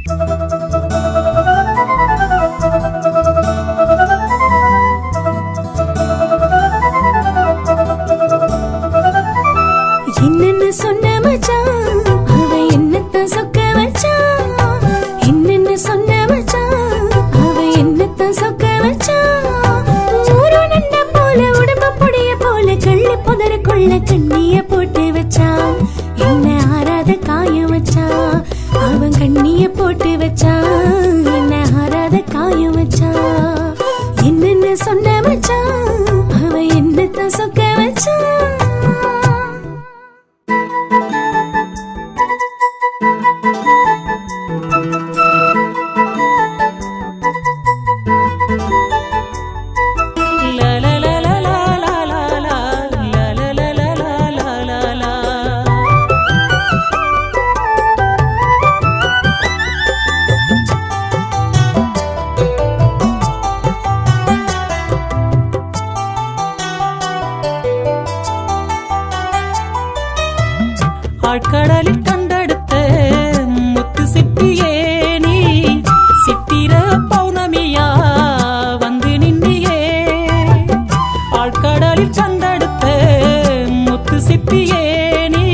என்னென்ன சொன்ன மச்சான், அவ என்னத்தான் சொக்க வச்சான். என்னென்ன சொன்ன மச்சான், அவ என்னத்தான் சொக்க வச்சான். ஊரு நண்ட போல உடம்பு பொடிய போல கள்ளு புதருக்குள்ள கண்ணிய போட்டு வச்சான். என்ன ஆறாத காயம் வச்சான், அவன் கண்ணிய போட்டு வச்சான். என்ன ஆறாத காயம் வச்சான். என்னென்ன சொன்ன மச்சான், அவ என்னத்தான் சொக்க வச்சான். ஆழ்கடலில் கண்டெடுத்த முத்து சிப்பியே நீ சித்திர பௌர்ணமியா வந்து நின்றியே. ஆழ்கடலில் கண்டெடுத்த முத்து சிப்பியே நீ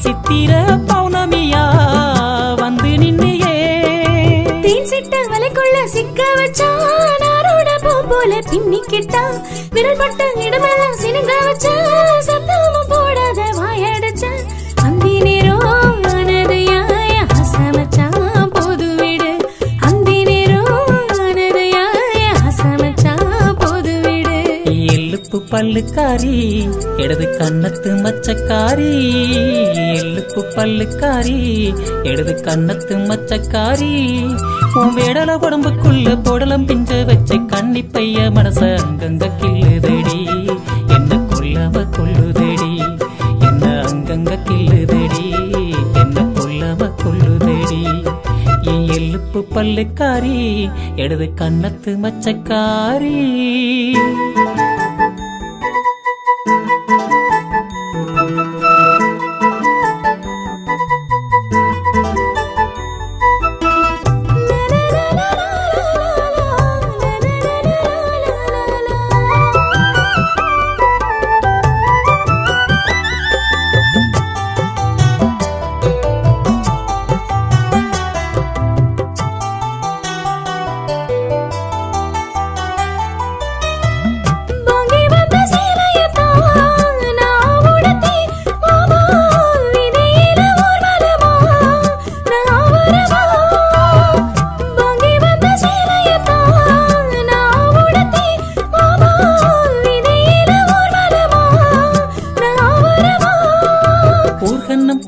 சித்திர பௌர்ணமியா வந்து நின்றியே. தேன் சிட்ட வலைக்குள்ள சிக்க வச்சான், ஆரோட பூ போல பின்னிக்கிட்டா. விரல் பட்ட இடமெல்லாம் சினுங்க வச்சா, சத்தமும் போடாத வாயடைச்ச. அந்தி நேரம் ஆனதையாய அசமச்சான் போது விடு. அந்தி நேரம் ஆனதையாய அசமச்சான் போது விடு. எள்ளுப்பு பல்லுக்காரி இடது கண்ணத்து மச்சக்காரி. எள்ளுப்பு பல்லுக்காரி இடது கண்ணத்து மச்சக்காரி. உன் வேடல உடம்புக்குள்ள போடலம் பிஞ்ச வச்ச கண்ணி பைய மனச அங்கங்க கிள்ளுதடி. என்ன கொல்லவ கொல்லுதடி, என்ன அங்கங்க கிள்ளுதடி, என்ன கொல்லவ கொல்லுதடி. என் எள்ளுப்பு பல்லுக்காரி இடது கண்ணத்து மச்சக்காரி.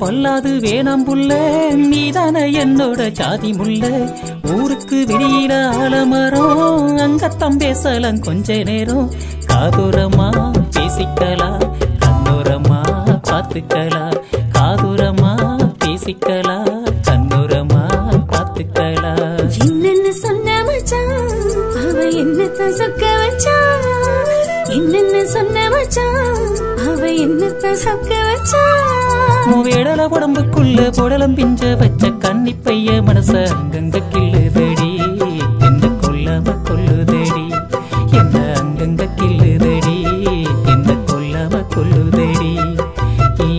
பொல்லாது வேணாம் புள்ள, நீதான என்னோட ஜாதி முல்ல. ஊருக்கு வெளியில ஆலமரம், அங்கத்தம் பேசலாம் கொஞ்ச நேரம். காதுரமா பேசிக்கலாம், கண்ணோரமா பார்த்துக்கலாம். காதுரமா பேசிக்கலாம், கண்ணோரமா பார்த்துக்கலாம். என்னென்ன சொன்ன மச்சான், அவ என்னத்தான் சொக்க வச்சான். என்னென்ன சொன்ன மச்சான், அவ என்னத்தான் சொக்க வச்சான். வேடல உடம்புக்குள்ள போடலம் பிஞ்ச வச்ச கண்ணி பைய மனச அங்கங்க கிள்ளுதடி. என்ன கொல்லாம கொல்லுதடி, என்ன அங்கங்க கிள்ளுதடி, என்ன கொல்லாம கொல்லுதடி.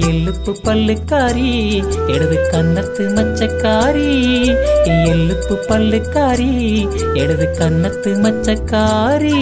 எள்ளுப்பு பல்லுக்காரி இடது கண்ணத்து மச்சக்காரி. எள்ளுப்பு பல்லுக்காரி இடது கண்ணத்து மச்சக்காரி.